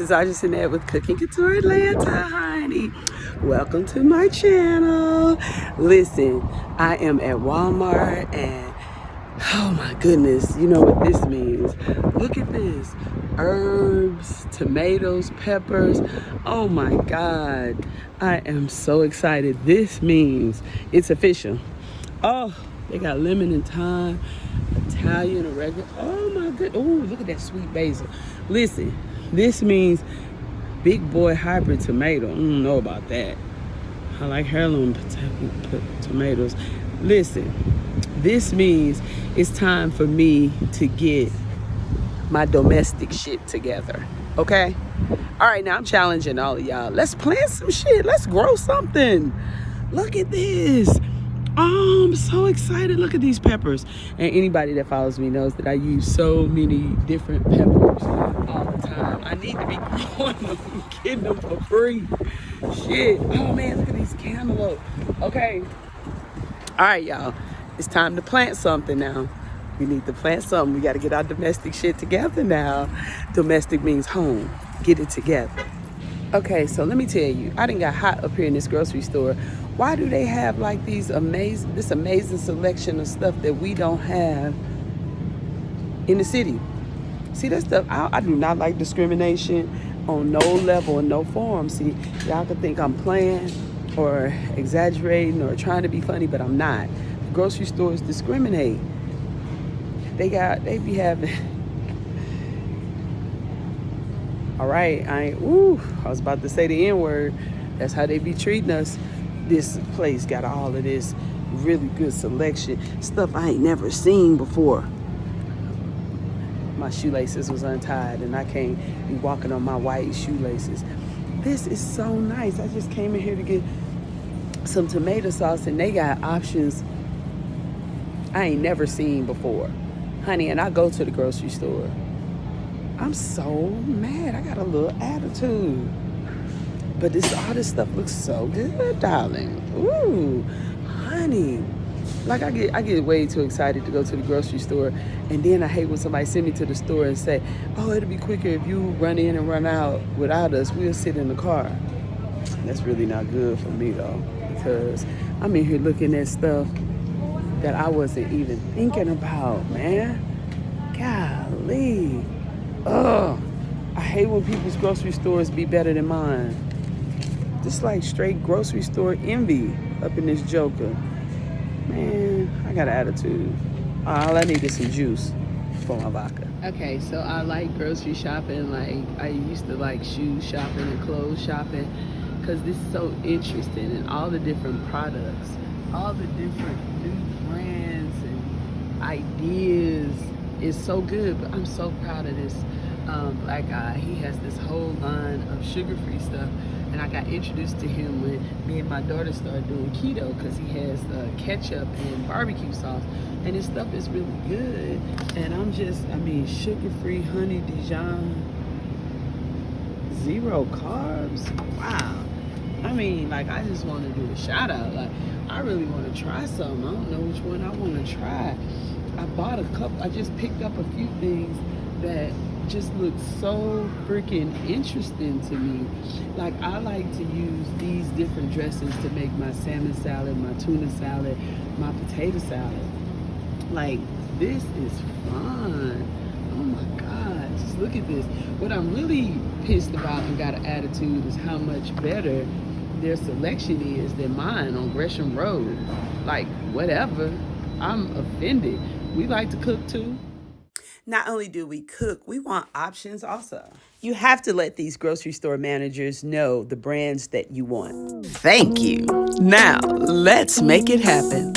is Artisanette with Cooking Couture Atlanta, honey. Welcome to my channel. Listen, I am at Walmart and oh my goodness, you know what this means. Look at this. Herbs, tomatoes, peppers. Oh my God. I am so excited. This means it's official. Oh, they got lemon and thyme, Italian, or regular. Oh my good. Oh, look at that sweet basil. Listen, this means big boy hybrid tomato. I don't know about that. I like heirloom tomatoes. Listen, this means it's time for me to get my domestic shit together. Okay? All right, now I'm challenging all of y'all. Let's plant some shit. Let's grow something. Look at this. Oh, I'm so excited. Look at these peppers. And anybody that follows me knows that I use so many different peppers all the time. I need to be growing them, getting them for free. Shit. Oh, man, look at these cantaloupe. Okay. All right, y'all. It's time to plant something now. We need to plant something. We got to get our domestic shit together now. Domestic means home. Get it together. Okay, so let me tell you, I done got hot up here in this grocery store. Why do they have like this amazing selection of stuff that we don't have in the city? See, that stuff, I do not like discrimination on no level and no form. See, y'all can think I'm playing or exaggerating or trying to be funny, but I'm not. The grocery stores discriminate. They be having... All right, I was about to say the N-word. That's how they be treating us. This place got all of this really good selection. Stuff I ain't never seen before. My shoelaces was untied and I can't be walking on my white shoelaces. This is so nice. I just came in here to get some tomato sauce and they got options I ain't never seen before. Honey, and I go to the grocery store. I'm so mad. I got a little attitude. But all this stuff looks so good, darling. Ooh, honey. Like I get way too excited to go to the grocery store, and then I hate when somebody send me to the store and say, "Oh, it'll be quicker if you run in and run out without us. We'll sit in the car." That's really not good for me though, because I'm in here looking at stuff that I wasn't even thinking about, man. Golly. Ugh. I hate when people's grocery stores be better than mine. Just like straight grocery store envy up in this joker. Man, I got an attitude. All I need is some juice for my vodka. Okay, so I like grocery shopping. Like I used to like shoe shopping and clothes shopping because this is so interesting, and all the different products, all the different new brands and ideas is so good. But I'm so proud of this black guy. He has this whole line of sugar-free stuff, and I got introduced to him when me and my daughter started doing keto because he has ketchup and barbecue sauce, and his stuff is really good. And sugar-free honey Dijon, 0 carbs. Wow. I just want to do a shout out. Like, I really want to try something. I don't know which one I want to try. I just picked up a few things that just looks so freaking interesting to me. Like, I like to use these different dressings to make my salmon salad, my tuna salad, my potato salad. Like, this is fun. Oh my God, just look at this. What I'm really pissed about and got an attitude is how much better their selection is than mine on Gresham Road. Like, whatever, I'm offended. We like to cook too. Not only do we cook, we want options also. You have to let these grocery store managers know the brands that you want. Thank you. Now, let's make it happen.